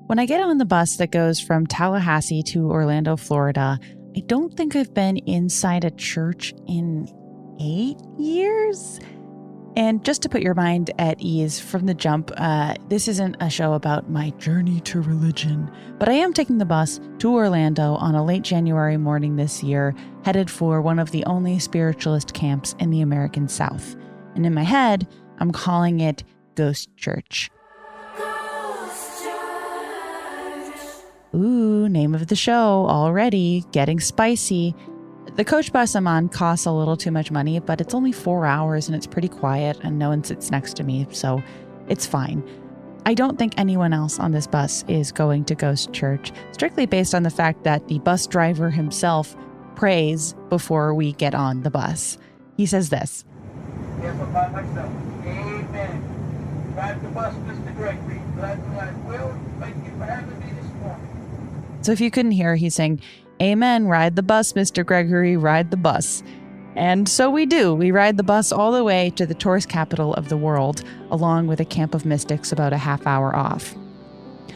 When I get on the bus that goes from Tallahassee to Orlando, Florida, I don't think I've been inside a church in 8 years. And just to put your mind at ease from the jump, this isn't a show about my journey to religion, but I am taking the bus to Orlando on a late January morning this year, headed for one of the only spiritualist camps in the American South. And in my head, I'm calling it Ghost Church. Ooh, name of the show already, getting spicy. The coach bus I'm on costs a little too much money, but it's only 4 hours and it's pretty quiet and no one sits next to me, so it's fine. I don't think anyone else on this bus is going to Ghost Church, strictly based on the fact that the bus driver himself prays before we get on the bus. He says this. Yes, I'm by myself. Amen. Drive the bus, Mr. Gregory. Glad that I will. Thank you for having me this morning. So if you couldn't hear, he's saying, Amen, ride the bus, Mr. Gregory, ride the bus. And so we do. We ride the bus all the way to the tourist capital of the world, along with a camp of mystics about a half hour off.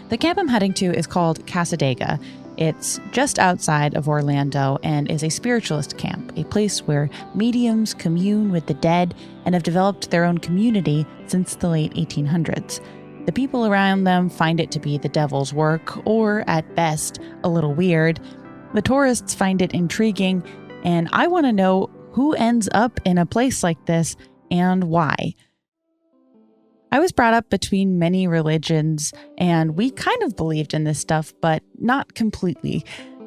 The camp I'm heading to is called Cassadaga. It's just outside of Orlando and is a spiritualist camp, a place where mediums commune with the dead and have developed their own community since the late 1800s. The people around them find it to be the devil's work, or at best, a little weird. The tourists find it intriguing, and I want to know who ends up in a place like this and why. I was brought up between many religions, and we kind of believed in this stuff, but not completely.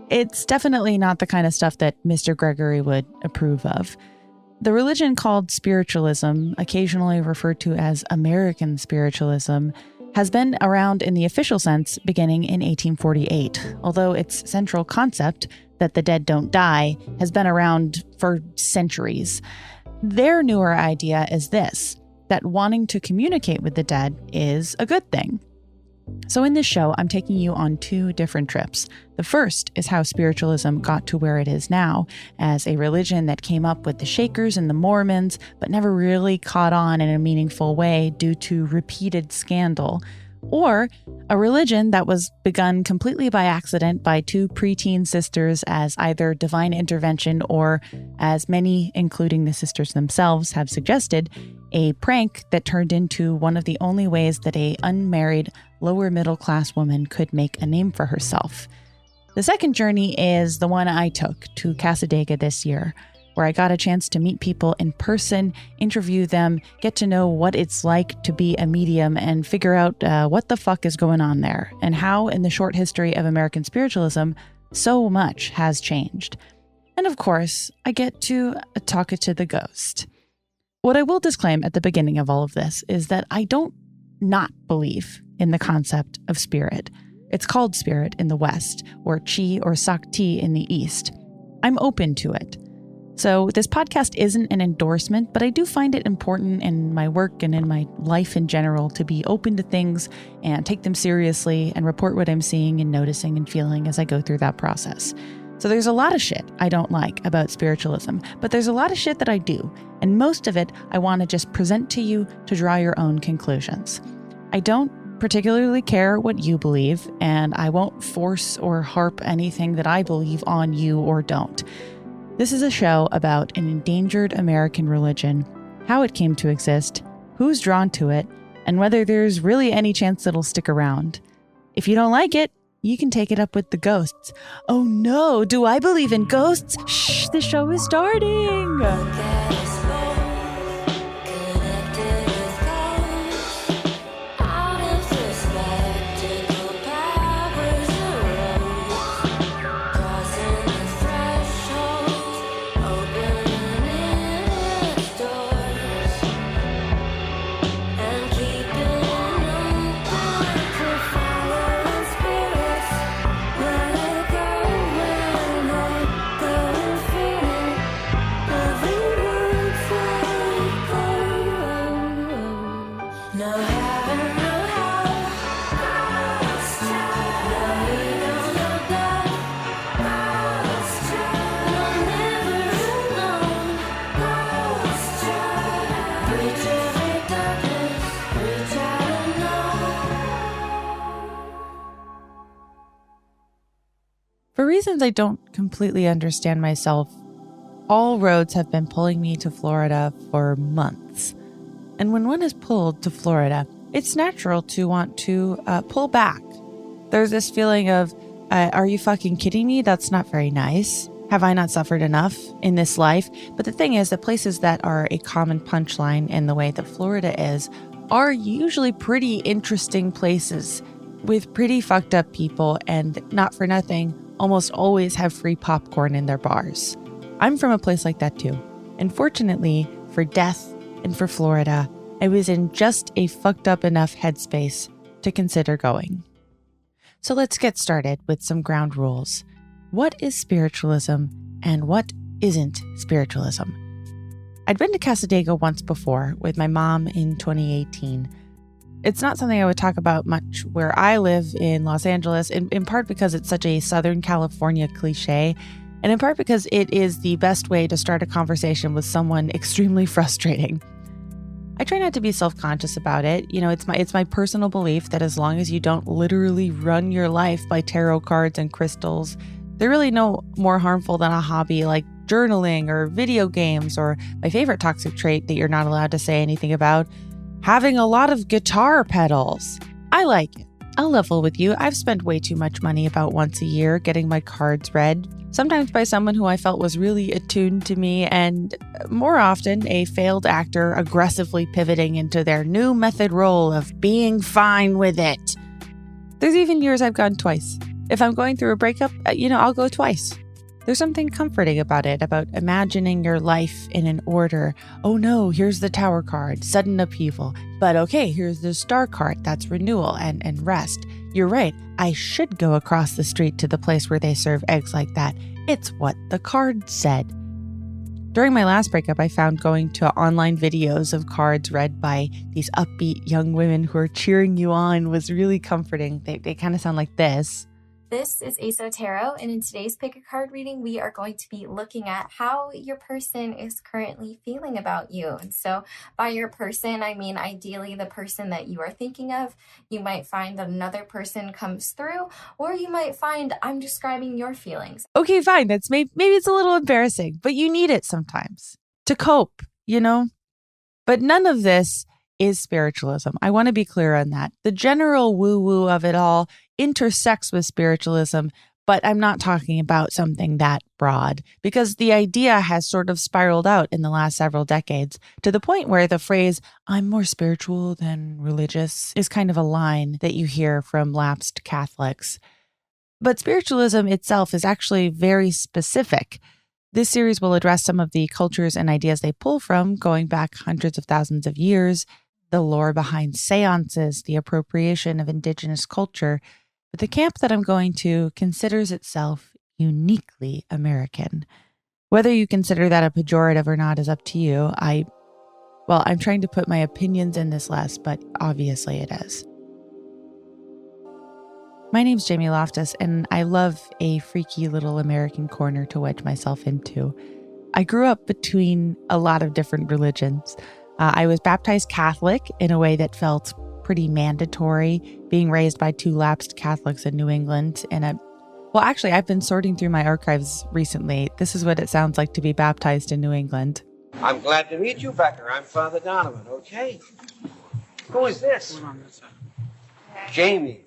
It's definitely not the kind of stuff that Mr. Gregory would approve of. The religion called spiritualism, occasionally referred to as American spiritualism, has been around in the official sense beginning in 1848, although its central concept, that the dead don't die, has been around for centuries. Their newer idea is this, that wanting to communicate with the dead is a good thing. So in this show, I'm taking you on 2 different trips. The first is how spiritualism got to where it is now, as a religion that came up with the Shakers and the Mormons, but never really caught on in a meaningful way due to repeated scandal. Or a religion that was begun completely by accident by 2 preteen sisters as either divine intervention or, as many, including the sisters themselves, have suggested, a prank that turned into one of the only ways that a unmarried, lower middle class woman could make a name for herself. The second journey is the one I took to Cassadaga this year, where I got a chance to meet people in person, interview them, get to know what it's like to be a medium, and figure out what the fuck is going on there, and how in the short history of American spiritualism, so much has changed. And of course, I get to talk it to the ghost. What I will disclaim at the beginning of all of this is that I don't not believe in the concept of spirit. It's called spirit in the West, or chi or sakti in the East. I'm open to it. So this podcast isn't an endorsement, but I do find it important in my work and in my life in general to be open to things and take them seriously and report what I'm seeing and noticing and feeling as I go through that process. So there's a lot of shit I don't like about spiritualism, but there's a lot of shit that I do, and most of it I want to just present to you to draw your own conclusions. I don't particularly care what you believe, and I won't force or harp anything that I believe on you or don't. This is a show about an endangered American religion, how it came to exist, who's drawn to it, and whether there's really any chance it'll stick around. If you don't like it, you can take it up with the ghosts. Oh no, do I believe in ghosts? Shh, the show is starting! reasons I don't completely understand myself, all roads have been pulling me to Florida for months. And when one is pulled to Florida, it's natural to want to pull back. There's this feeling of, are you fucking kidding me? That's not very nice. Have I not suffered enough in this life? But the thing is that places that are a common punchline in the way that Florida is are usually pretty interesting places with pretty fucked up people, and not for nothing, almost always have free popcorn in their bars. I'm from a place like that too. And fortunately, for death and for Florida, I was in just a fucked up enough headspace to consider going. So let's get started with some ground rules. What is spiritualism and what isn't spiritualism? I'd been to Casadega once before with my mom in 2018. It's not something I would talk about much where I live in Los Angeles, in part because it's such a Southern California cliche, and in part because it is the best way to start a conversation with someone extremely frustrating. I try not to be self-conscious about it. You know, it's my personal belief that as long as you don't literally run your life by tarot cards and crystals, they're really no more harmful than a hobby like journaling or video games, or my favorite toxic trait that you're not allowed to say anything about, having a lot of guitar pedals. I like it. I'll level with you. I've spent way too much money about once a year getting my cards read, sometimes by someone who I felt was really attuned to me, and more often a failed actor aggressively pivoting into their new method role of being fine with it. There's even years I've gone twice. If I'm going through a breakup, I'll go twice. There's something comforting about it, about imagining your life in an order. Oh no, here's the Tower card, sudden upheaval. But okay, here's the Star card, that's renewal and rest. You're right, I should go across the street to the place where they serve eggs like that. It's what the card said. During my last breakup, I found going to online videos of cards read by these upbeat young women who are cheering you on was really comforting. They kind of sound like this. This is Aso Tarot, and in today's pick a card reading, we are going to be looking at how your person is currently feeling about you. And so by your person, I mean ideally the person that you are thinking of. You might find that another person comes through, or you might find I'm describing your feelings. Okay, fine. That's maybe it's a little embarrassing, but you need it sometimes to cope, But none of this is spiritualism. I want to be clear on that. The general woo-woo of it all intersects with spiritualism, but I'm not talking about something that broad, because the idea has sort of spiraled out in the last several decades to the point where the phrase, I'm more spiritual than religious, is kind of a line that you hear from lapsed Catholics. But spiritualism itself is actually very specific. This series will address some of the cultures and ideas they pull from, going back hundreds of thousands of years, the lore behind seances, the appropriation of indigenous culture. But the camp that I'm going to considers itself uniquely American. Whether you consider that a pejorative or not is up to you. I'm trying to put my opinions in this less, but obviously it is. My name's Jamie Loftus, and I love a freaky little American corner to wedge myself into. I grew up between a lot of different religions. I was baptized Catholic in a way that felt pretty mandatory, being raised by two lapsed Catholics in New England. I've been sorting through my archives recently. This is what it sounds like to be baptized in New England. I'm glad to meet you, Becker. I'm Father Donovan, okay? Who is this? Jamie,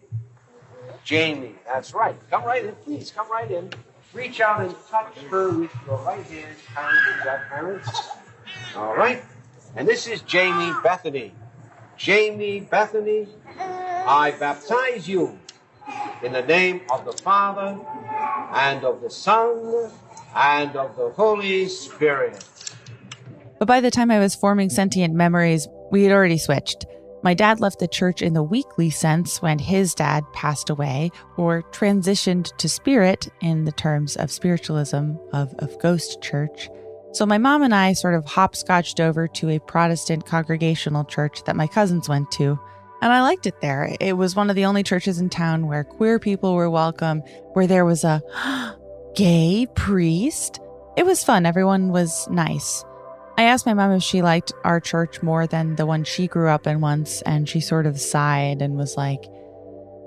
that's right. Come right in, please. Come right in. Reach out and touch her with your right hand. Parents. All right. And this is Jamie Bethany. Jamie Bethany, I baptize you in the name of the Father and of the Son and of the Holy Spirit. But by the time I was forming sentient memories, we had already switched. My dad left the church in the weekly sense when his dad passed away, or transitioned to spirit in the terms of spiritualism of ghost church. So my mom and I sort of hopscotched over to a Protestant congregational church that my cousins went to. And I liked it there. It was one of the only churches in town where queer people were welcome, where there was a gay priest. It was fun. Everyone was nice. I asked my mom if she liked our church more than the one she grew up in once, and she sort of sighed and was like,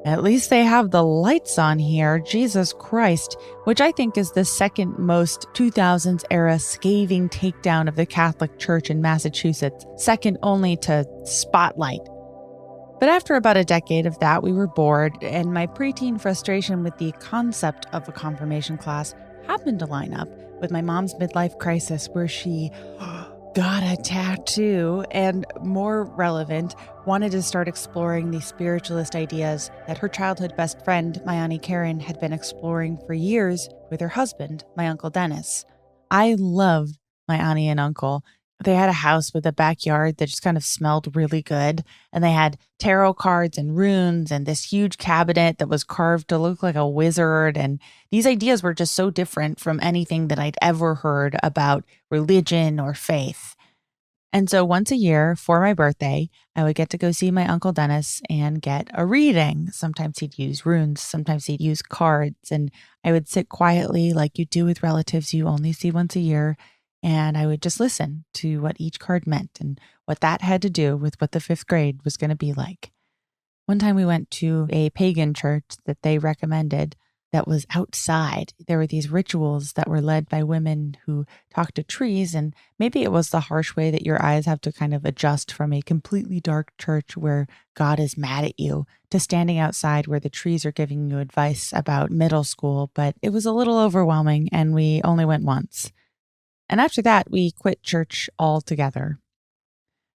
At least they have the lights on here, Jesus Christ, which I think is the second most 2000s era scathing takedown of the Catholic Church in Massachusetts, second only to Spotlight. But after about a decade of that, we were bored, and my preteen frustration with the concept of a confirmation class happened to line up with my mom's midlife crisis, where she got a tattoo, and more relevant, wanted to start exploring the spiritualist ideas that her childhood best friend, my Auntie Karen, had been exploring for years with her husband, my Uncle Dennis. I loved my auntie and uncle. They had a house with a backyard that just kind of smelled really good, and they had tarot cards and runes and this huge cabinet that was carved to look like a wizard, and these ideas were just so different from anything that I'd ever heard about religion or faith. And so once a year for my birthday, I would get to go see my Uncle Dennis and get a reading. Sometimes he'd use runes, sometimes he'd use cards, and I would sit quietly like you do with relatives you only see once a year, and I would just listen to what each card meant and what that had to do with what the fifth grade was going to be like. One time we went to a pagan church that they recommended that was outside. There were these rituals that were led by women who talked to trees, and maybe it was the harsh way that your eyes have to kind of adjust from a completely dark church where God is mad at you to standing outside where the trees are giving you advice about middle school, but it was a little overwhelming and we only went once. And after that, we quit church altogether.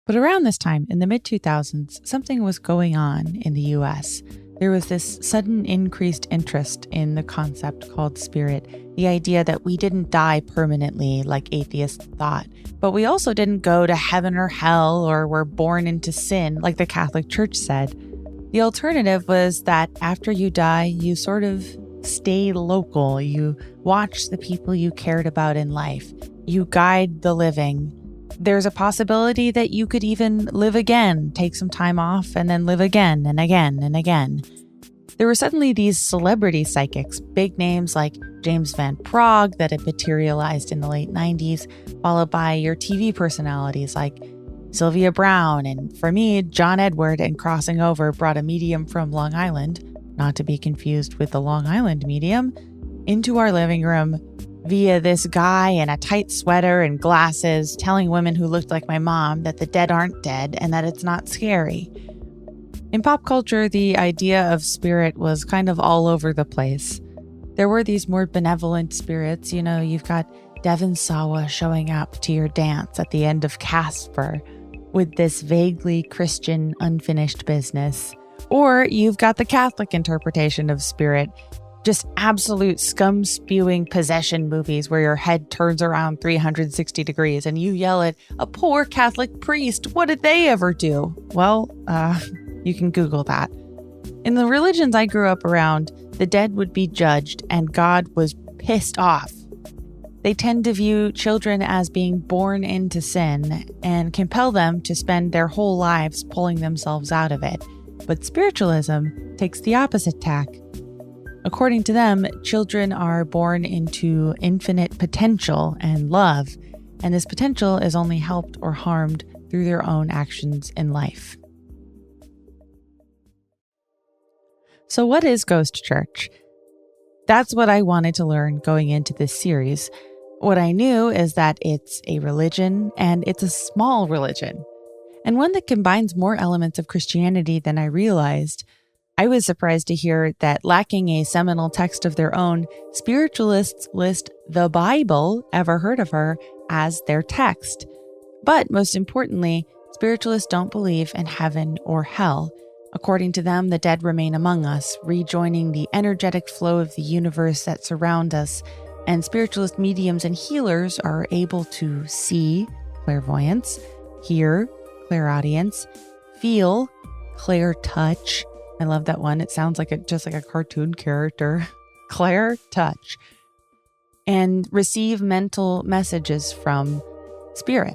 But around this time, in the mid-2000s, something was going on in the US. There was this sudden increased interest in the concept called spirit, the idea that we didn't die permanently like atheists thought, but we also didn't go to heaven or hell or were born into sin like the Catholic Church said. The alternative was that after you die, you sort of stay local. You watch the people you cared about in life. You guide the living. There's a possibility that you could even live again, take some time off, and then live again and again and again. There were suddenly these celebrity psychics, big names like James Van Praagh that had materialized in the late 90s, followed by your TV personalities like Sylvia Browne, and for me, John Edward, and crossing over brought a medium from Long Island, not to be confused with the Long Island medium, into our living room via this guy in a tight sweater and glasses telling women who looked like my mom that the dead aren't dead and that it's not scary. In pop culture, the idea of spirit was kind of all over the place. There were these more benevolent spirits. You know, you've got Devon Sawa showing up to your dance at the end of Casper with this vaguely Christian unfinished business. Or you've got the Catholic interpretation of spirit, just absolute scum-spewing possession movies where your head turns around 360 degrees and you yell at a poor Catholic priest. What did they ever do? Well, you can Google that. In the religions I grew up around, the dead would be judged and God was pissed off. They tend to view children as being born into sin and compel them to spend their whole lives pulling themselves out of it. But spiritualism takes the opposite tack. According to them, children are born into infinite potential and love, and this potential is only helped or harmed through their own actions in life. So what is Ghost Church? That's what I wanted to learn going into this series. What I knew is that it's a religion, and it's a small religion, and one that combines more elements of Christianity than I realized. I was surprised to hear that, lacking a seminal text of their own, spiritualists list the Bible, ever heard of her, as their text. But most importantly, spiritualists don't believe in heaven or hell. According to them, the dead remain among us, rejoining the energetic flow of the universe that surround us, and spiritualist mediums and healers are able to see, clairvoyance, hear, clairaudience, feel, clair touch. I love that one. It sounds like just like a cartoon character. Clair touch. And receive mental messages from spirit.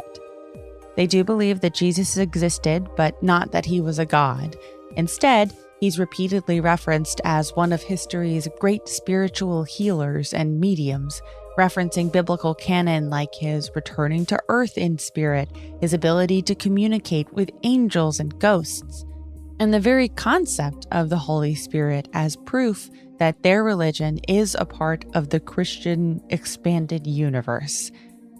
They do believe that Jesus existed, but not that he was a god. Instead, he's repeatedly referenced as one of history's great spiritual healers and mediums, referencing biblical canon like his returning to earth in spirit, his ability to communicate with angels and ghosts. and the very concept of the Holy Spirit as proof that their religion is a part of the Christian expanded universe.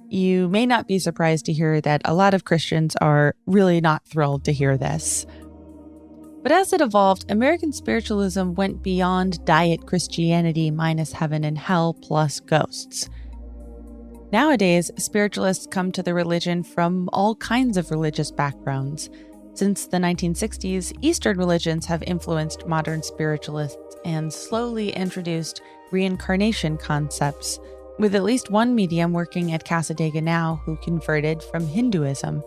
You may not be surprised to hear that a lot of Christians are really not thrilled to hear this. But as it evolved, American spiritualism went beyond diet Christianity minus heaven and hell plus ghosts. Nowadays, spiritualists come to the religion from all kinds of religious backgrounds. Since the 1960s, Eastern religions have influenced modern spiritualists and slowly introduced reincarnation concepts, with at least one medium working at Casadega now who converted from Hinduism.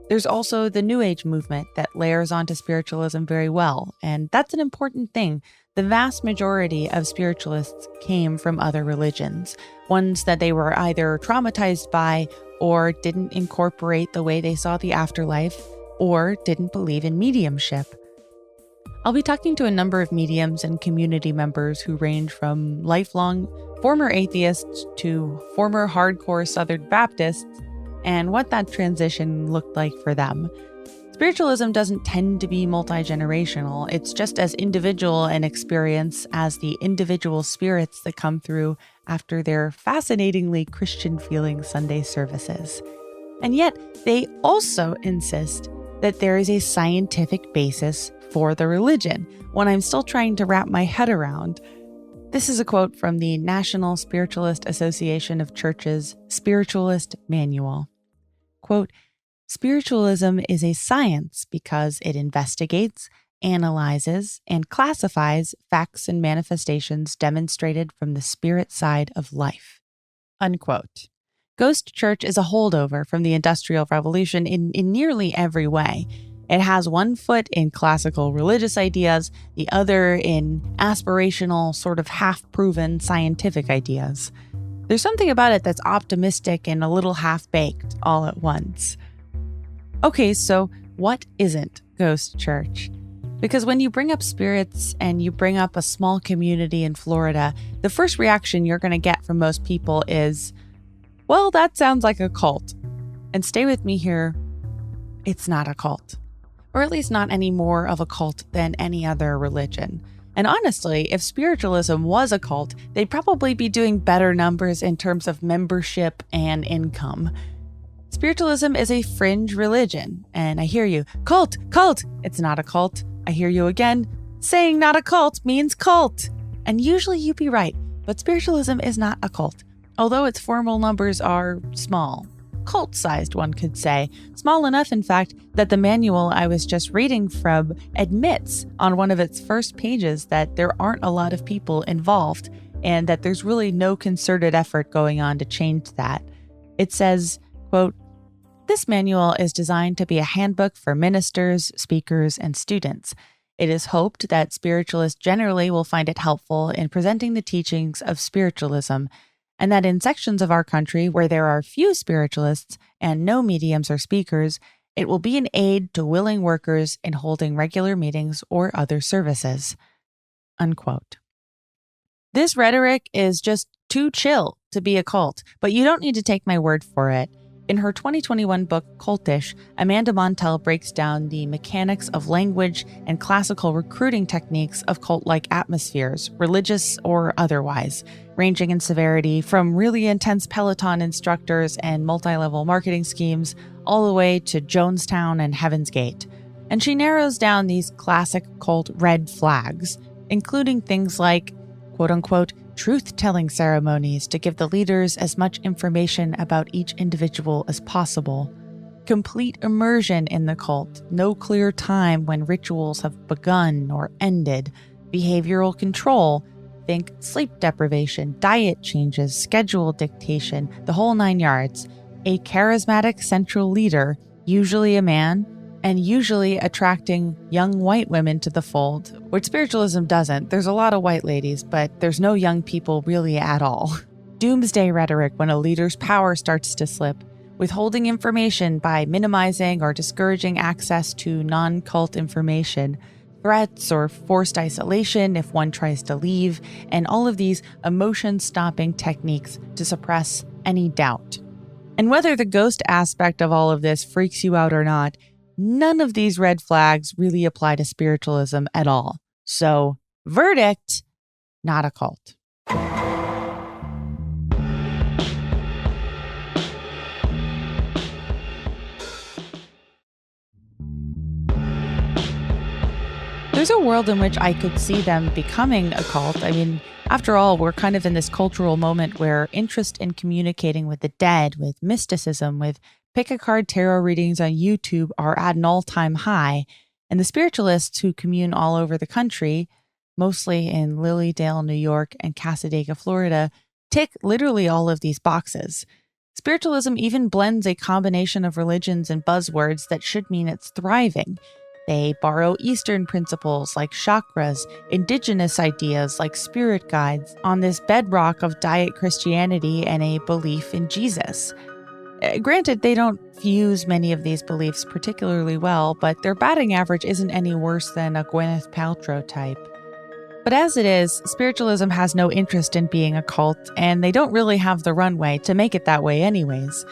There's also the New Age movement that layers onto spiritualism very well, and that's an important thing. The vast majority of spiritualists came from other religions, ones that they were either traumatized by or didn't incorporate the way they saw the afterlife, or didn't believe in mediumship. I'll be talking to a number of mediums and community members who range from lifelong former atheists to former hardcore Southern Baptists, and what that transition looked like for them. Spiritualism doesn't tend to be multi-generational. It's just as individual an experience as the individual spirits that come through after their fascinatingly Christian-feeling Sunday services. And yet, they also insist that there is a scientific basis for the religion, one I'm still trying to wrap my head around. This is a quote from the National Spiritualist Association of Churches Spiritualist Manual. Quote, "Spiritualism is a science because it investigates, analyzes, and classifies facts and manifestations demonstrated from the spirit side of life." Unquote. Ghost Church is a holdover from the Industrial Revolution in nearly every way. It has one foot in classical religious ideas, the other in aspirational, sort of half-proven scientific ideas. There's something about it that's optimistic and a little half-baked all at once. Okay, so what isn't Ghost Church? Because when you bring up spirits and you bring up a small community in Florida, the first reaction you're going to get from most people is, well, that sounds like a cult. And stay with me here, it's not a cult. Or at least not any more of a cult than any other religion. And honestly, if spiritualism was a cult, they'd probably be doing better numbers in terms of membership and income. Spiritualism is a fringe religion, and I hear you, cult, it's not a cult. I hear you again, saying not a cult means cult. And usually you'd be right, but spiritualism is not a cult, although its formal numbers are small. Cult-sized, one could say. Small enough, in fact, that the manual I was just reading from admits on one of its first pages that there aren't a lot of people involved and that there's really no concerted effort going on to change that. It says, quote, "This manual is designed to be a handbook for ministers, speakers, and students. It is hoped that spiritualists generally will find it helpful in presenting the teachings of spiritualism, and that in sections of our country where there are few spiritualists and no mediums or speakers, it will be an aid to willing workers in holding regular meetings or other services." Unquote. This rhetoric is just too chill to be a cult, but you don't need to take my word for it. In her 2021 book, Cultish, Amanda Montell breaks down the mechanics of language and classical recruiting techniques of cult-like atmospheres, religious or otherwise, ranging in severity from really intense Peloton instructors and multi-level marketing schemes all the way to Jonestown and Heaven's Gate. And she narrows down these classic cult red flags, including things like, quote-unquote, truth-telling ceremonies to give the leaders as much information about each individual as possible, complete immersion in the cult, no clear time when rituals have begun or ended, behavioral control, think sleep deprivation, diet changes, schedule dictation, the whole 9 yards, a charismatic central leader, usually a man, and usually attracting young white women to the fold, which spiritualism doesn't. There's a lot of white ladies, but there's no young people really at all. Doomsday rhetoric when a leader's power starts to slip, withholding information by minimizing or discouraging access to non-cult information, threats or forced isolation if one tries to leave, and all of these emotion-stopping techniques to suppress any doubt. And whether the ghost aspect of all of this freaks you out or not, None of these red flags really apply to spiritualism at all. So, verdict, not a cult. There's a world in which I could see them becoming a cult. I mean, after all, we're kind of in this cultural moment where interest in communicating with the dead, with mysticism, with pick-a-card tarot readings on YouTube are at an all-time high. And the spiritualists who commune all over the country, mostly in Lilydale, New York, and Cassadaga, Florida, tick literally all of these boxes. Spiritualism even blends a combination of religions and buzzwords that should mean it's thriving. They borrow Eastern principles like chakras, indigenous ideas like spirit guides, on this bedrock of diet Christianity and a belief in Jesus. Granted, they don't fuse many of these beliefs particularly well, but their batting average isn't any worse than a Gwyneth Paltrow type. But as it is, spiritualism has no interest in being a cult, and they don't really have the runway to make it that way anyways.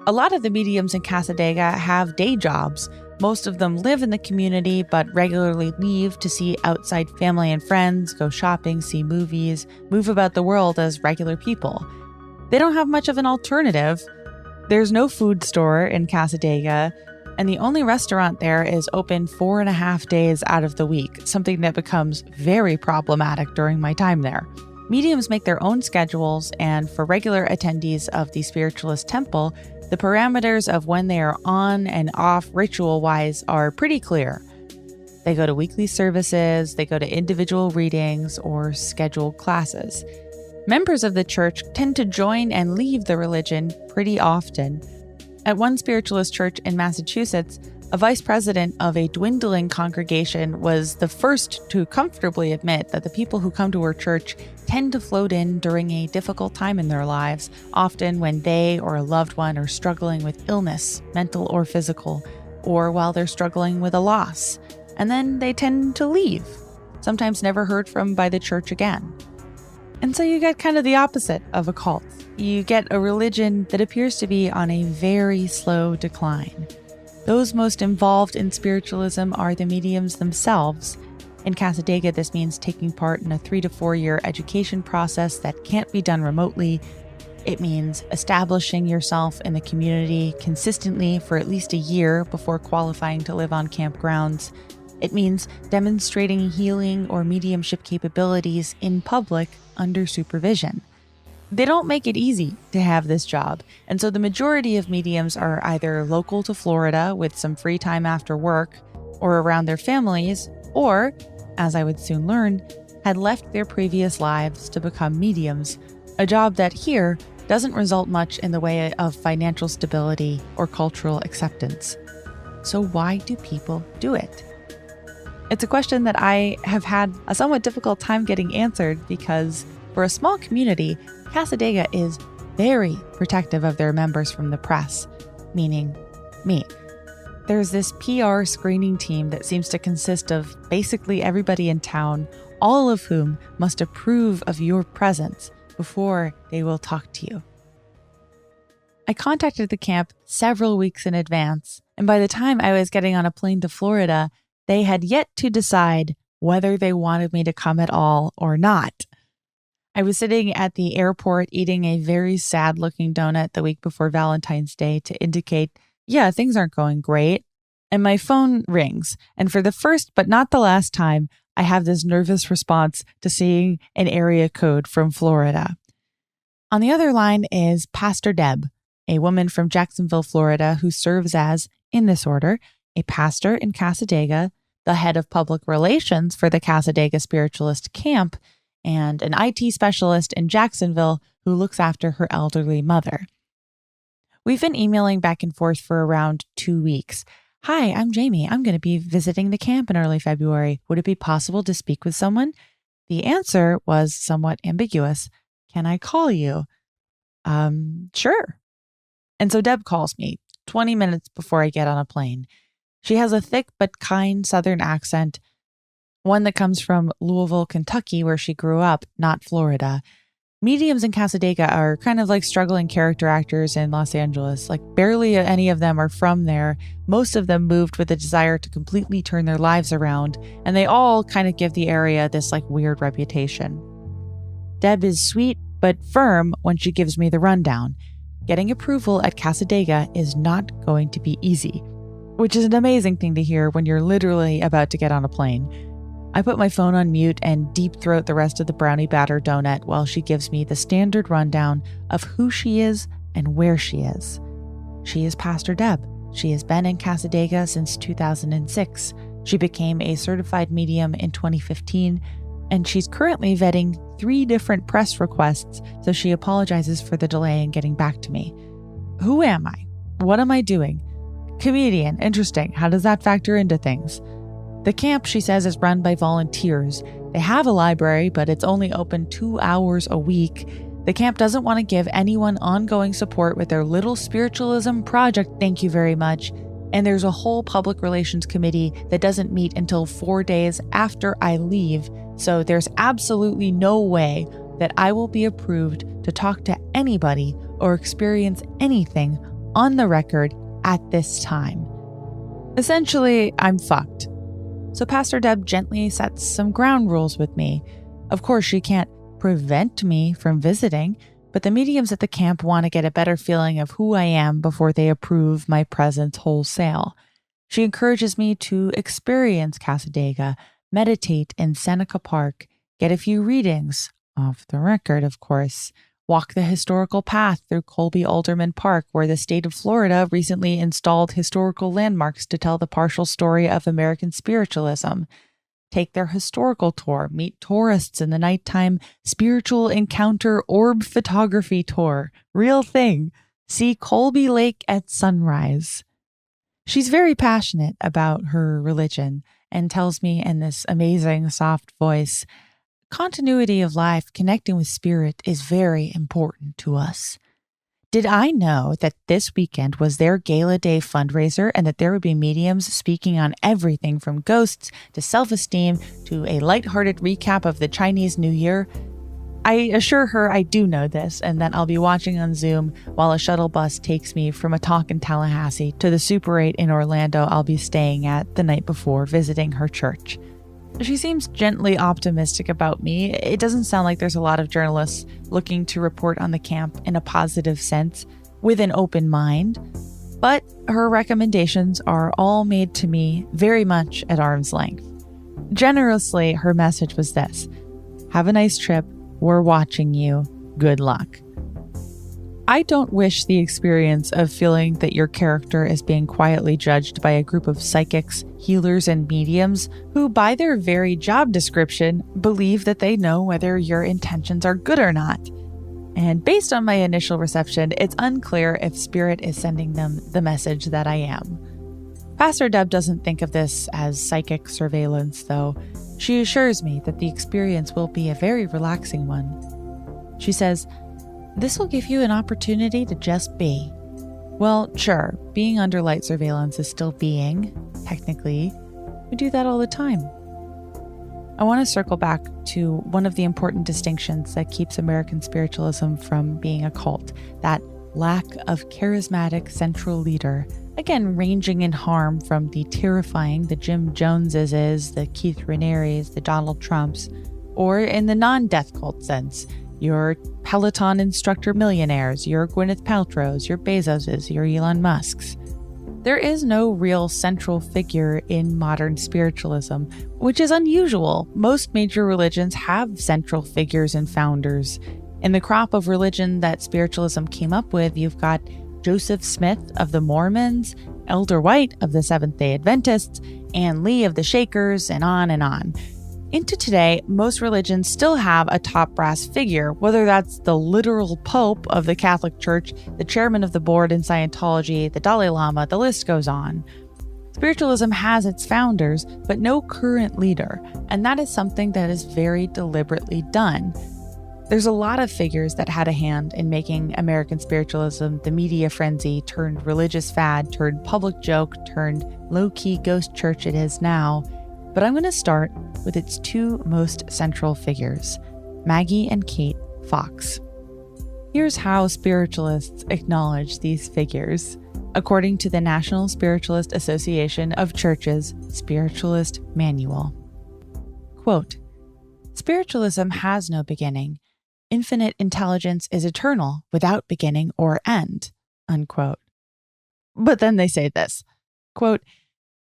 A lot of the mediums in Cassadaga have day jobs. Most of them live in the community, but regularly leave to see outside family and friends, go shopping, see movies, move about the world as regular people. They don't have much of an alternative. There's no food store in Cassadaga, and the only restaurant there is open 4.5 days out of the week, something that becomes very problematic during my time there. Mediums make their own schedules, and for regular attendees of the Spiritualist temple, the parameters of when they are on and off ritual-wise are pretty clear. They go to weekly services, they go to individual readings, or scheduled classes. Members of the church tend to join and leave the religion pretty often. At one spiritualist church in Massachusetts, a vice president of a dwindling congregation was the first to comfortably admit that the people who come to her church tend to float in during a difficult time in their lives, often when they or a loved one are struggling with illness, mental or physical, or while they're struggling with a loss. And then they tend to leave, sometimes never heard from by the church again. And so you get kind of the opposite of a cult. You get a religion that appears to be on a very slow decline. Those most involved in spiritualism are the mediums themselves. In Cassadaga, this means taking part in a 3 to 4 year education process that can't be done remotely. It means establishing yourself in the community consistently for at least a year before qualifying to live on campgrounds. It means demonstrating healing or mediumship capabilities in public under supervision. They don't make it easy to have this job, and so the majority of mediums are either local to Florida with some free time after work or around their families, or, as I would soon learn, had left their previous lives to become mediums, a job that here doesn't result much in the way of financial stability or cultural acceptance. So why do people do it? It's a question that I have had a somewhat difficult time getting answered because for a small community, Cassadaga is very protective of their members from the press, meaning me. There's this PR screening team that seems to consist of basically everybody in town, all of whom must approve of your presence before they will talk to you. I contacted the camp several weeks in advance, and by the time I was getting on a plane to Florida, they had yet to decide whether they wanted me to come at all or not. I was sitting at the airport eating a very sad-looking donut the week before Valentine's Day to indicate, yeah, things aren't going great. And my phone rings. And for the first but not the last time, I have this nervous response to seeing an area code from Florida. On the other line is Pastor Deb, a woman from Jacksonville, Florida, who serves as, in this order, a pastor in Cassadaga, the head of public relations for the Cassadaga Spiritualist camp, and an IT specialist in Jacksonville who looks after her elderly mother. We've been emailing back and forth for around 2 weeks. Hi, I'm Jamie. I'm going to be visiting the camp in early February. Would it be possible to speak with someone? The answer was somewhat ambiguous. Can I call you? Sure. And so Deb calls me 20 minutes before I get on a plane. She has a thick but kind Southern accent, one that comes from Louisville, Kentucky, where she grew up, not Florida. Mediums in Casadega are kind of like struggling character actors in Los Angeles. Like barely any of them are from there. Most of them moved with a desire to completely turn their lives around, and they all kind of give the area this like weird reputation. Deb is sweet but firm when she gives me the rundown. Getting approval at Casadega is not going to be easy, which is an amazing thing to hear when you're literally about to get on a plane. I put my phone on mute and deep throat the rest of the brownie batter donut while she gives me the standard rundown of who she is and where she is. She is Pastor Deb. She has been in Casadega since 2006. She became a certified medium in 2015, and she's currently vetting 3 different press requests, so she apologizes for the delay in getting back to me. Who am I? What am I doing? Comedian, interesting. How does that factor into things? The camp, she says, is run by volunteers. They have a library, but it's only open 2 hours a week. The camp doesn't want to give anyone ongoing support with their little spiritualism project, thank you very much. And there's a whole public relations committee that doesn't meet until 4 days after I leave, so there's absolutely no way that I will be approved to talk to anybody or experience anything on the record at this time. Essentially, I'm fucked. So Pastor Deb gently sets some ground rules with me. Of course, she can't prevent me from visiting, but the mediums at the camp want to get a better feeling of who I am before they approve my presence wholesale. She encourages me to experience Casadega, meditate in Seneca Park, get a few readings, off the record, of course, walk the historical path through Colby Alderman Park, where the state of Florida recently installed historical landmarks to tell the partial story of American spiritualism. Take their historical tour, meet tourists in the nighttime spiritual encounter orb photography tour. Real thing. See Colby Lake at sunrise. She's very passionate about her religion and tells me in this amazing soft voice, continuity of life, connecting with spirit is very important to us. Did I know that this weekend was their Gala Day fundraiser and that there would be mediums speaking on everything from ghosts to self-esteem to a lighthearted recap of the Chinese New Year? I assure her I do know this and that I'll be watching on Zoom while a shuttle bus takes me from a talk in Tallahassee to the Super 8 in Orlando I'll be staying at the night before visiting her church. She seems gently optimistic about me. It doesn't sound like there's a lot of journalists looking to report on the camp in a positive sense, with an open mind. But her recommendations are all made to me very much at arm's length. Generously, her message was this: have a nice trip. We're watching you. Good luck. I don't wish the experience of feeling that your character is being quietly judged by a group of psychics, healers, and mediums who, by their very job description, believe that they know whether your intentions are good or not. And based on my initial reception, it's unclear if Spirit is sending them the message that I am. Pastor Deb doesn't think of this as psychic surveillance, though. She assures me that the experience will be a very relaxing one. She says, "This will give you an opportunity to just be." Well, sure, being under light surveillance is still being, technically. We do that all the time. I want to circle back to one of the important distinctions that keeps American spiritualism from being a cult, that lack of charismatic central leader, again ranging in harm from the terrifying the Jim Joneses, the Keith Ranieris, the Donald Trumps, or in the non-death cult sense, your Peloton instructor millionaires, your Gwyneth Paltrows, your Bezoses, your Elon Musks. There is no real central figure in modern spiritualism, which is unusual. Most major religions have central figures and founders. In the crop of religion that spiritualism came up with, you've got Joseph Smith of the Mormons, Elder White of the Seventh-day Adventists, Ann Lee of the Shakers, and on and on. Into today, most religions still have a top brass figure, whether that's the literal Pope of the Catholic Church, the chairman of the board in Scientology, the Dalai Lama, the list goes on. Spiritualism has its founders, but no current leader, and that is something that is very deliberately done. There's a lot of figures that had a hand in making American spiritualism the media frenzy turned religious fad turned public joke turned low-key ghost church it is now. But I'm going to start with its two most central figures, Maggie and Kate Fox. Here's how spiritualists acknowledge these figures. According to the National Spiritualist Association of Churches Spiritualist Manual. Quote, "Spiritualism has no beginning. Infinite intelligence is eternal, without beginning or end." Unquote. But then they say this, quote,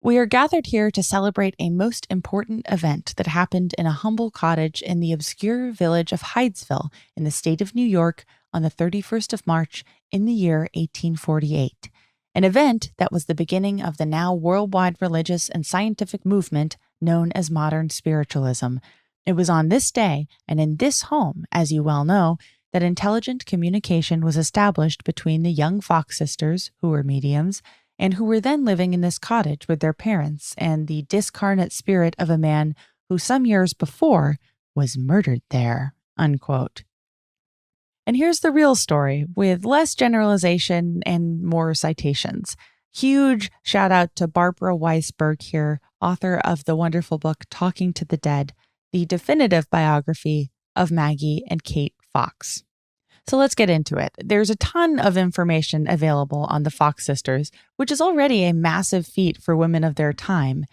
"We are gathered here to celebrate a most important event that happened in a humble cottage in the obscure village of Hydesville in the state of New York on the 31st of March in the year 1848. An event that was the beginning of the now worldwide religious and scientific movement known as modern spiritualism. It was on this day and in this home, as you well know, that intelligent communication was established between the young Fox sisters, who were mediums, and who were then living in this cottage with their parents, and the discarnate spirit of a man who some years before was murdered there." Unquote. And here's the real story, with less generalization and more citations. Huge shout out to Barbara Weisberg here, author of the wonderful book Talking to the Dead, the definitive biography of Maggie and Kate Fox. So let's get into it. There's a ton of information available on the Fox sisters, which is already a massive feat for women of their time,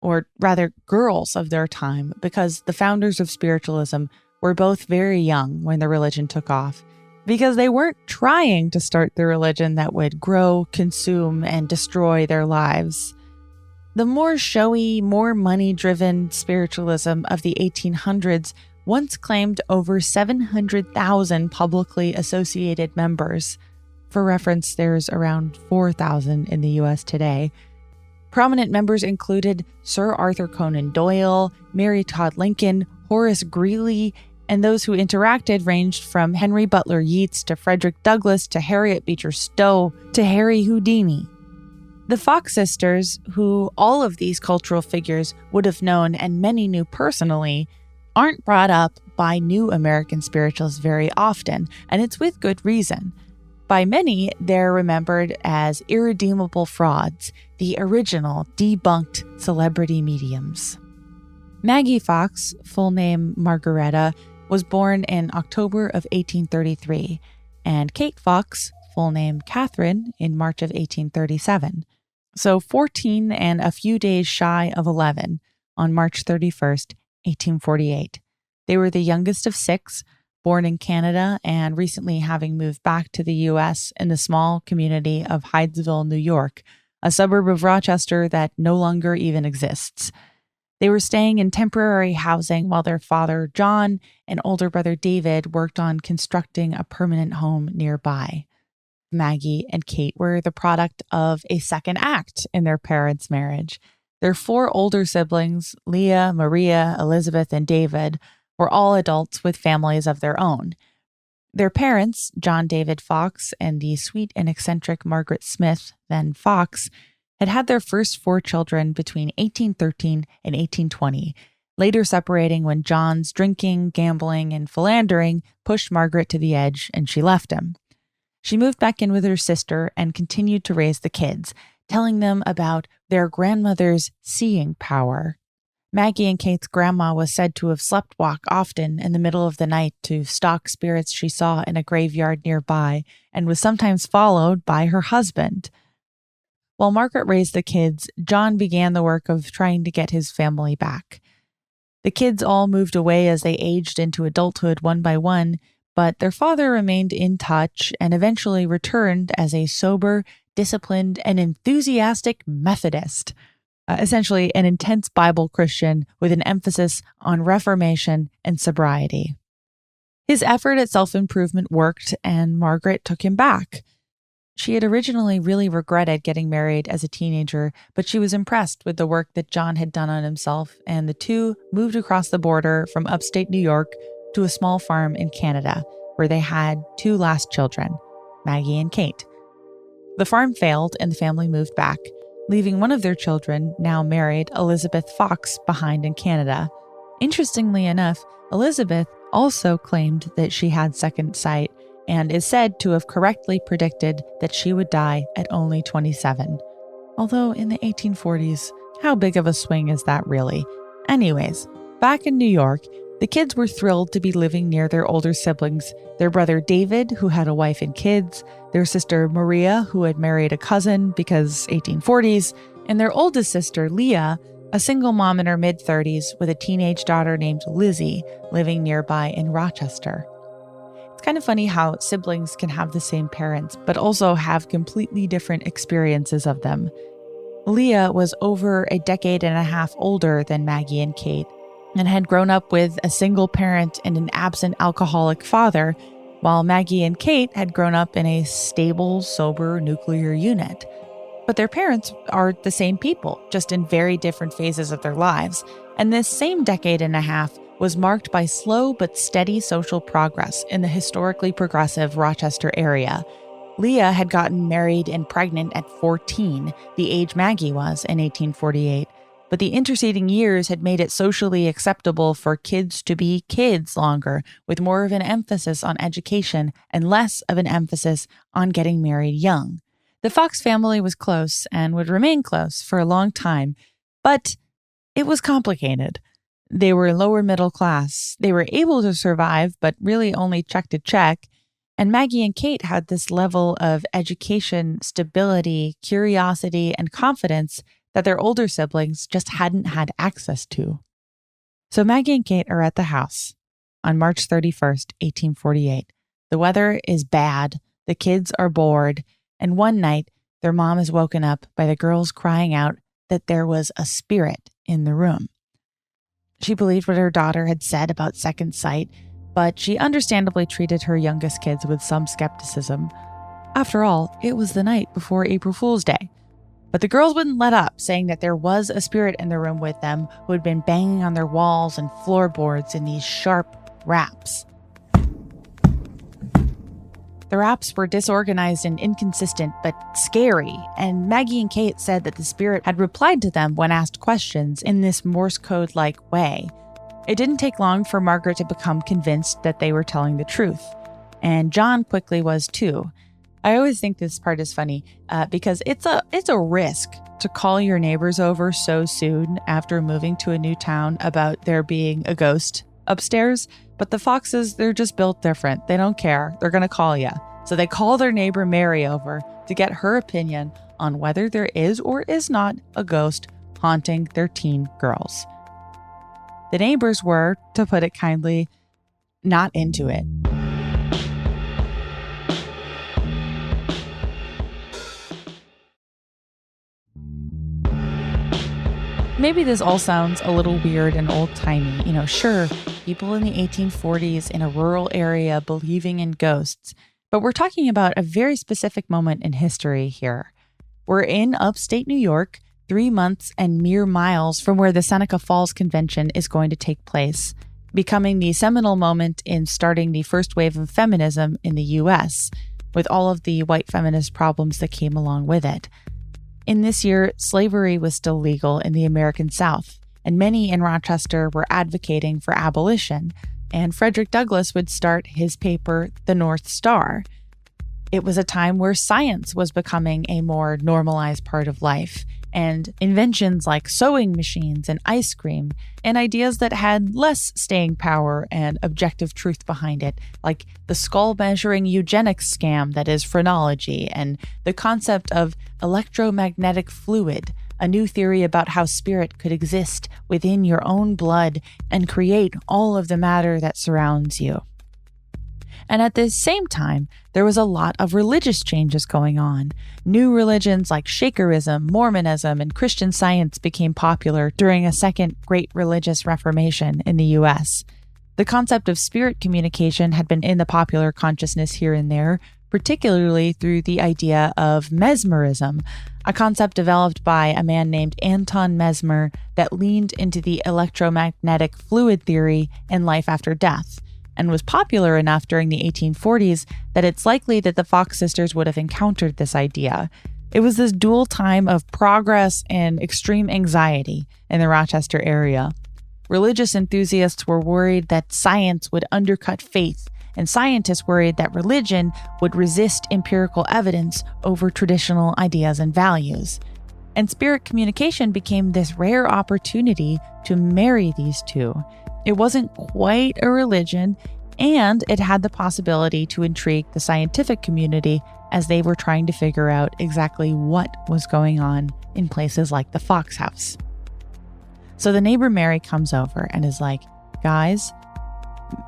or rather girls of their time, because the founders of spiritualism were both very young when the religion took off, because they weren't trying to start the religion that would grow, consume, and destroy their lives. The more showy, more money-driven spiritualism of the 1800s once claimed over 700,000 publicly associated members. For reference, there's around 4,000 in the US today. Prominent members included Sir Arthur Conan Doyle, Mary Todd Lincoln, Horace Greeley, and those who interacted ranged from Henry Butler Yeats to Frederick Douglass to Harriet Beecher Stowe to Harry Houdini. The Fox sisters, who all of these cultural figures would have known and many knew personally, aren't brought up by new American spiritualists very often, and it's with good reason. By many, they're remembered as irredeemable frauds, the original debunked celebrity mediums. Maggie Fox, full name Margaretta, was born in October of 1833, and Kate Fox, full name Catherine, in March of 1837. So 14 and a few days shy of 11 on March 31st, 1848. They were the youngest of 6, born in Canada and recently having moved back to the U.S. in the small community of Hydesville, New York, a suburb of Rochester that no longer even exists. They were staying in temporary housing while their father, John, and older brother David worked on constructing a permanent home nearby. Maggie and Kate were the product of a second act in their parents' marriage. Their 4 older siblings, Leah, Maria, Elizabeth, and David, were all adults with families of their own. Their parents, John David Fox and the sweet and eccentric Margaret Smith, then Fox, had their first 4 children between 1813 and 1820, later separating when John's drinking, gambling, and philandering pushed Margaret to the edge and she left him. She moved back in with her sister and continued to raise the kids, telling them about their grandmother's seeing power. Maggie and Kate's grandma was said to have sleptwalked often in the middle of the night to stalk spirits she saw in a graveyard nearby and was sometimes followed by her husband. While Margaret raised the kids, John began the work of trying to get his family back. The kids all moved away as they aged into adulthood one by one, but their father remained in touch and eventually returned as a sober, disciplined, and enthusiastic Methodist, essentially an intense Bible Christian with an emphasis on reformation and sobriety. His effort at self-improvement worked, and Margaret took him back. She had originally really regretted getting married as a teenager, but she was impressed with the work that John had done on himself, and the two moved across the border from upstate New York to a small farm in Canada, where they had 2 last children, Maggie and Kate. The farm failed and the family moved back, leaving one of their children, now married, Elizabeth Fox, behind in Canada. Interestingly enough, Elizabeth also claimed that she had second sight and is said to have correctly predicted that she would die at only 27. Although in the 1840s, how big of a swing is that really? Anyways, back in New York, The kids were thrilled to be living near their older siblings, their brother David, who had a wife and kids, their sister Maria, who had married a cousin because 1840s, and their oldest sister Leah, a single mom in her mid-30s with a teenage daughter named Lizzie living nearby in Rochester. It's kind of funny how siblings can have the same parents, but also have completely different experiences of them. Leah was over a decade and a half older than Maggie and Kate, and had grown up with a single parent and an absent alcoholic father, while Maggie and Kate had grown up in a stable, sober nuclear unit. But their parents are the same people, just in very different phases of their lives. And this same decade and a half was marked by slow but steady social progress in the historically progressive Rochester area. Leah had gotten married and pregnant at 14, the age Maggie was in 1848. But the interceding years had made it socially acceptable for kids to be kids longer, with more of an emphasis on education and less of an emphasis on getting married young. The Fox family was close and would remain close for a long time, but it was complicated. They were lower middle class. They were able to survive, but really only check to check. And Maggie and Kate had this level of education, stability, curiosity, and confidence that their older siblings just hadn't had access to. So Maggie and Kate are at the house on March 31st, 1848. The weather is bad, the kids are bored, and one night their mom is woken up by the girls crying out that there was a spirit in the room. She believed what her daughter had said about second sight, but she understandably treated her youngest kids with some skepticism. After all, it was the night before April Fool's Day. But the girls wouldn't let up, saying that there was a spirit in the room with them who had been banging on their walls and floorboards in these sharp raps. The raps were disorganized and inconsistent, but scary, and Maggie and Kate said that the spirit had replied to them when asked questions in this Morse code-like way. It didn't take long for Margaret to become convinced that they were telling the truth, and John quickly was too. I always think this part is funny because it's a risk to call your neighbors over so soon after moving to a new town about there being a ghost upstairs. But the Foxes, they're just built different. They don't care. They're going to call you. So they call their neighbor Mary over to get her opinion on whether there is or is not a ghost haunting their teen girls. The neighbors were, to put it kindly, not into it. Maybe this all sounds a little weird and old-timey. Sure, people in the 1840s in a rural area believing in ghosts, but we're talking about a very specific moment in history here. We're in upstate New York, 3 months and mere miles from where the Seneca Falls Convention is going to take place, becoming the seminal moment in starting the first wave of feminism in the U.S., with all of the white feminist problems that came along with it. In this year, slavery was still legal in the American South, and many in Rochester were advocating for abolition, and Frederick Douglass would start his paper, The North Star. It was a time where science was becoming a more normalized part of life, and inventions like sewing machines and ice cream, and ideas that had less staying power and objective truth behind it, like the skull-measuring eugenics scam that is phrenology, and the concept of electromagnetic fluid, a new theory about how spirit could exist within your own blood and create all of the matter that surrounds you. And at the same time, there was a lot of religious changes going on. New religions like Shakerism, Mormonism, and Christian Science became popular during a second great religious reformation in the U.S. The concept of spirit communication had been in the popular consciousness here and there, particularly through the idea of mesmerism, a concept developed by a man named Anton Mesmer that leaned into the electromagnetic fluid theory and life after death, and was popular enough during the 1840s that it's likely that the Fox sisters would have encountered this idea. It was this dual time of progress and extreme anxiety in the Rochester area. Religious enthusiasts were worried that science would undercut faith, and scientists worried that religion would resist empirical evidence over traditional ideas and values. And spirit communication became this rare opportunity to marry these two. It wasn't quite a religion, and it had the possibility to intrigue the scientific community as they were trying to figure out exactly what was going on in places like the Fox House. So the neighbor Mary comes over and is like, guys,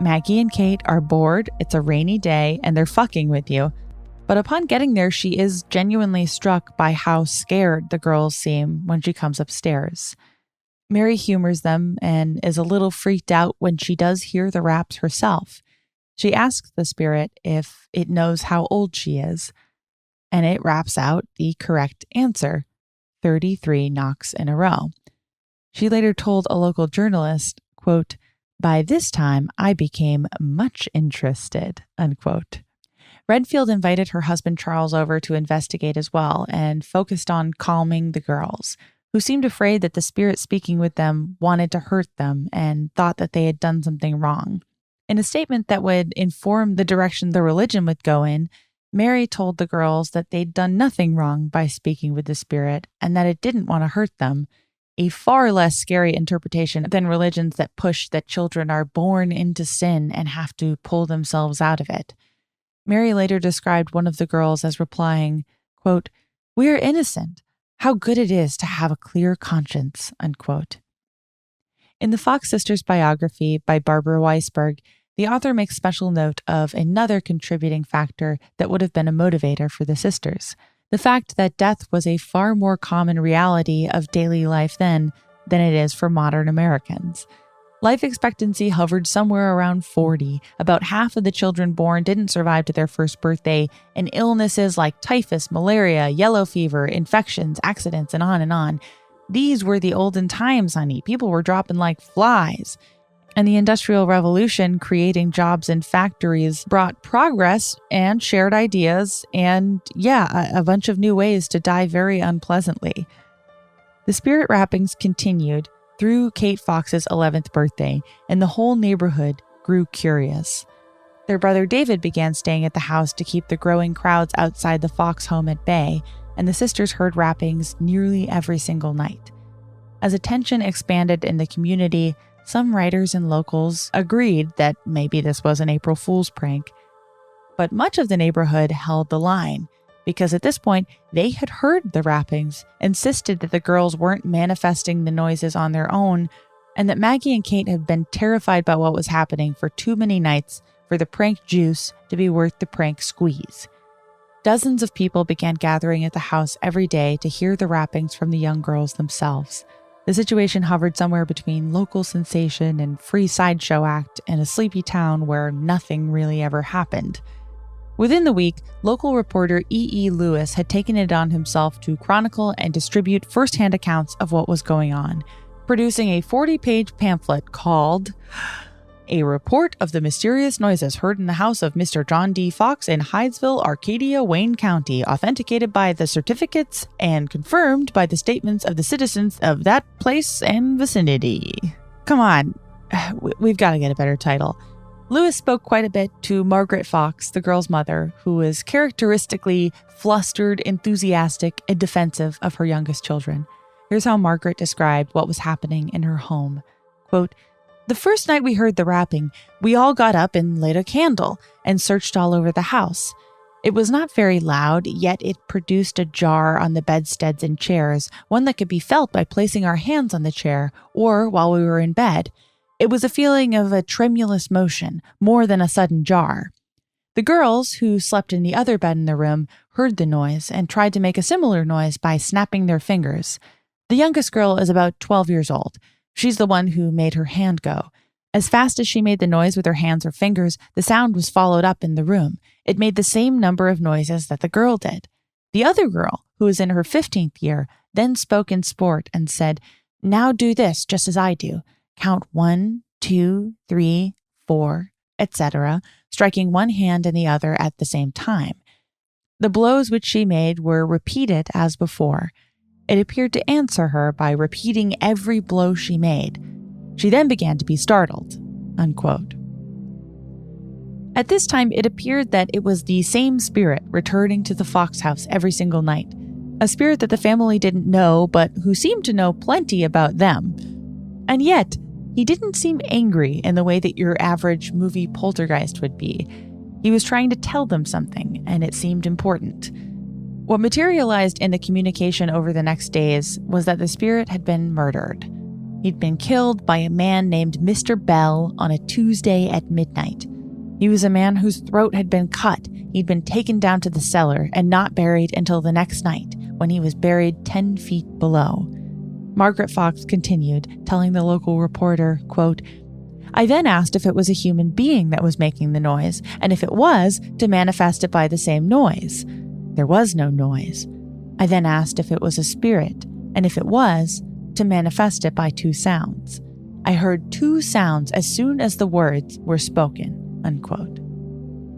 Maggie and Kate are bored, it's a rainy day, and they're fucking with you. But upon getting there, she is genuinely struck by how scared the girls seem when she comes upstairs. Mary humors them and is a little freaked out when she does hear the raps herself. She asks the spirit if it knows how old she is, and it raps out the correct answer, 33 knocks in a row. She later told a local journalist, quote, "By this time, I became much interested," unquote. Redfield invited her husband Charles over to investigate as well and focused on calming the girls, who seemed afraid that the spirit speaking with them wanted to hurt them and thought that they had done something wrong. In a statement that would inform the direction the religion would go in, Mary told the girls that they'd done nothing wrong by speaking with the spirit and that it didn't want to hurt them, a far less scary interpretation than religions that push that children are born into sin and have to pull themselves out of it. Mary later described one of the girls as replying, quote, "We are innocent. How good it is to have a clear conscience," unquote. In the Fox Sisters biography by Barbara Weisberg, the author makes special note of another contributing factor that would have been a motivator for the sisters: the fact that death was a far more common reality of daily life then than it is for modern Americans. Life expectancy hovered somewhere around 40. About half of the children born didn't survive to their first birthday, and illnesses like typhus, malaria, yellow fever, infections, accidents, and on. These were the olden times, honey. People were dropping like flies. And the Industrial Revolution, creating jobs in factories, brought progress and shared ideas and, a bunch of new ways to die very unpleasantly. The spirit rappings continued through Kate Fox's 11th birthday, and the whole neighborhood grew curious. Their brother David began staying at the house to keep the growing crowds outside the Fox home at bay, and the sisters heard rappings nearly every single night. As attention expanded in the community, some writers and locals agreed that maybe this was an April Fool's prank. But much of the neighborhood held the line, because at this point, they had heard the rappings, insisted that the girls weren't manifesting the noises on their own, and that Maggie and Kate had been terrified by what was happening for too many nights for the prank juice to be worth the prank squeeze. Dozens of people began gathering at the house every day to hear the rappings from the young girls themselves. The situation hovered somewhere between local sensation and free sideshow act in a sleepy town where nothing really ever happened. Within the week, local reporter E.E. Lewis had taken it on himself to chronicle and distribute firsthand accounts of what was going on, producing a 40-page pamphlet called "A Report of the Mysterious Noises Heard in the House of Mr. John D. Fox in Hydesville, Arcadia, Wayne County, authenticated by the certificates and confirmed by the statements of the citizens of that place and vicinity." Come on, we've got to get a better title. Lewis spoke quite a bit to Margaret Fox, the girl's mother, who was characteristically flustered, enthusiastic, and defensive of her youngest children. Here's how Margaret described what was happening in her home. Quote, "The first night we heard the rapping, we all got up and lit a candle and searched all over the house. It was not very loud, yet it produced a jar on the bedsteads and chairs, one that could be felt by placing our hands on the chair or while we were in bed. It was a feeling of a tremulous motion, more than a sudden jar. The girls, who slept in the other bed in the room, heard the noise and tried to make a similar noise by snapping their fingers. The youngest girl is about 12 years old. She's the one who made her hand go. As fast as she made the noise with her hands or fingers, the sound was followed up in the room. It made the same number of noises that the girl did. The other girl, who was in her 15th year, then spoke in sport and said, 'Now do this just as I do. Count 1, 2, 3, 4, etc., striking one hand and the other at the same time. The blows which she made were repeated as before. It appeared to answer her by repeating every blow she made. She then began to be startled," unquote. At this time, it appeared that it was the same spirit returning to the Fox house every single night, a spirit that the family didn't know, but who seemed to know plenty about them. And yet, he didn't seem angry in the way that your average movie poltergeist would be. He was trying to tell them something, and it seemed important. What materialized in the communication over the next days was that the spirit had been murdered. He'd been killed by a man named Mr. Bell on a Tuesday at midnight. He was a man whose throat had been cut. He'd been taken down to the cellar and not buried until the next night, when he was buried 10 feet below. Margaret Fox continued, telling the local reporter, quote, "I then asked if it was a human being that was making the noise, and if it was, to manifest it by the same noise. There was no noise. I then asked if it was a spirit, and if it was, to manifest it by 2 sounds. I heard 2 sounds as soon as the words were spoken," unquote.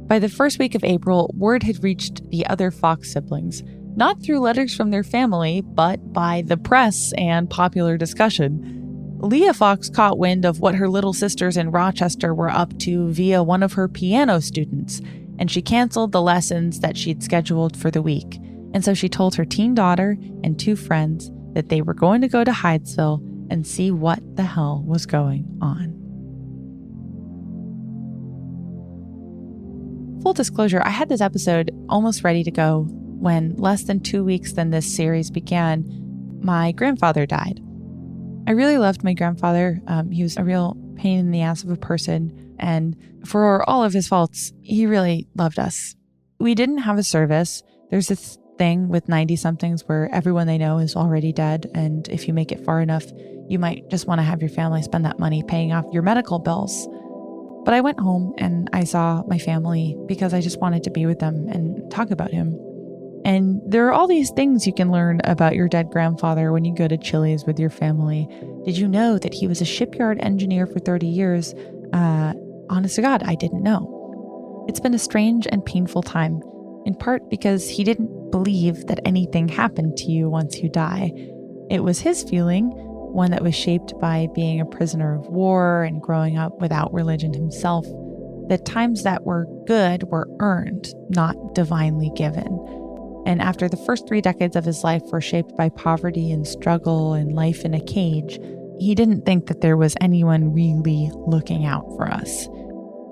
By the first week of April, word had reached the other Fox siblings, not through letters from their family, but by the press and popular discussion. Leah Fox caught wind of what her little sisters in Rochester were up to via one of her piano students, and she canceled the lessons that she'd scheduled for the week. And so she told her teen daughter and 2 friends that they were going to go to Hydesville and see what the hell was going on. Full disclosure, I had this episode almost ready to go when, less than 2 weeks than this series began, my grandfather died. I really loved my grandfather. He was a real pain in the ass of a person, and for all of his faults, he really loved us. We didn't have a service. There's this thing with 90-somethings where everyone they know is already dead, and if you make it far enough, you might just want to have your family spend that money paying off your medical bills. But I went home and I saw my family because I just wanted to be with them and talk about him. And there are all these things you can learn about your dead grandfather when you go to Chili's with your family. Did you know that he was a shipyard engineer for 30 years? Honest to God, I didn't know. It's been a strange and painful time, in part because he didn't believe that anything happened to you once you die. It was his feeling, one that was shaped by being a prisoner of war and growing up without religion himself, that times that were good were earned, not divinely given. And after the first 3 decades of his life were shaped by poverty and struggle and life in a cage, he didn't think that there was anyone really looking out for us.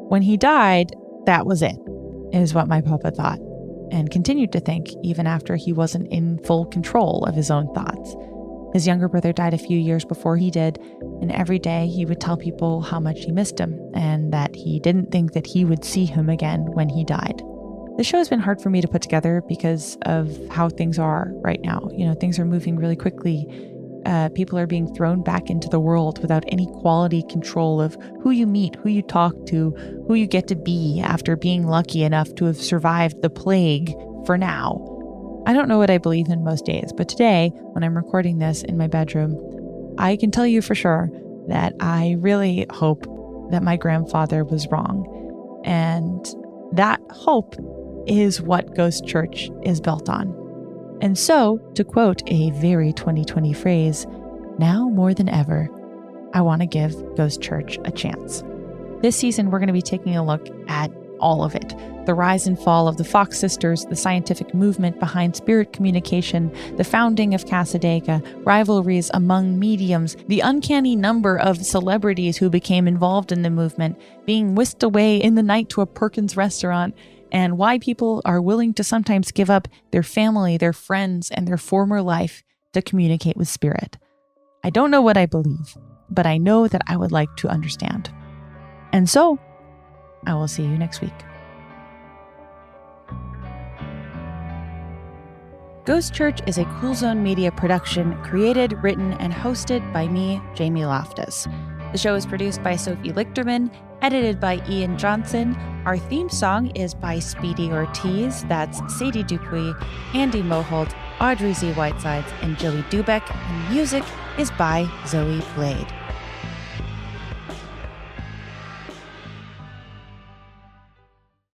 When he died, that was it, is what my papa thought, and continued to think even after he wasn't in full control of his own thoughts. His younger brother died a few years before he did, and every day he would tell people how much he missed him and that he didn't think that he would see him again when he died. The show has been hard for me to put together because of how things are right now. You know, things are moving really quickly. People are being thrown back into the world without any quality control of who you meet, who you talk to, who you get to be after being lucky enough to have survived the plague for now. I don't know what I believe in most days, but today, when I'm recording this in my bedroom, I can tell you for sure that I really hope that my grandfather was wrong. And that hope is what Ghost Church is built on. And so, to quote a very 2020 phrase, now more than ever, I want to give Ghost Church a chance. This season, we're going to be taking a look at all of it. The rise and fall of the Fox sisters, the scientific movement behind spirit communication, the founding of Cassadaga, rivalries among mediums, the uncanny number of celebrities who became involved in the movement, being whisked away in the night to a Perkins restaurant, and why people are willing to sometimes give up their family, their friends, and their former life to communicate with spirit. I don't know what I believe, but I know that I would like to understand. And so, I will see you next week. Ghost Church is a Cool Zone Media production, created, written, and hosted by me, Jamie Loftus. The show is produced by Sophie Lichterman, edited by Ian Johnson. Our theme song is by Speedy Ortiz, that's Sadie Dupuy, Andy Mohold, Audrey Z. Whitesides, and Joey Dubeck, and music is by Zoe Blade.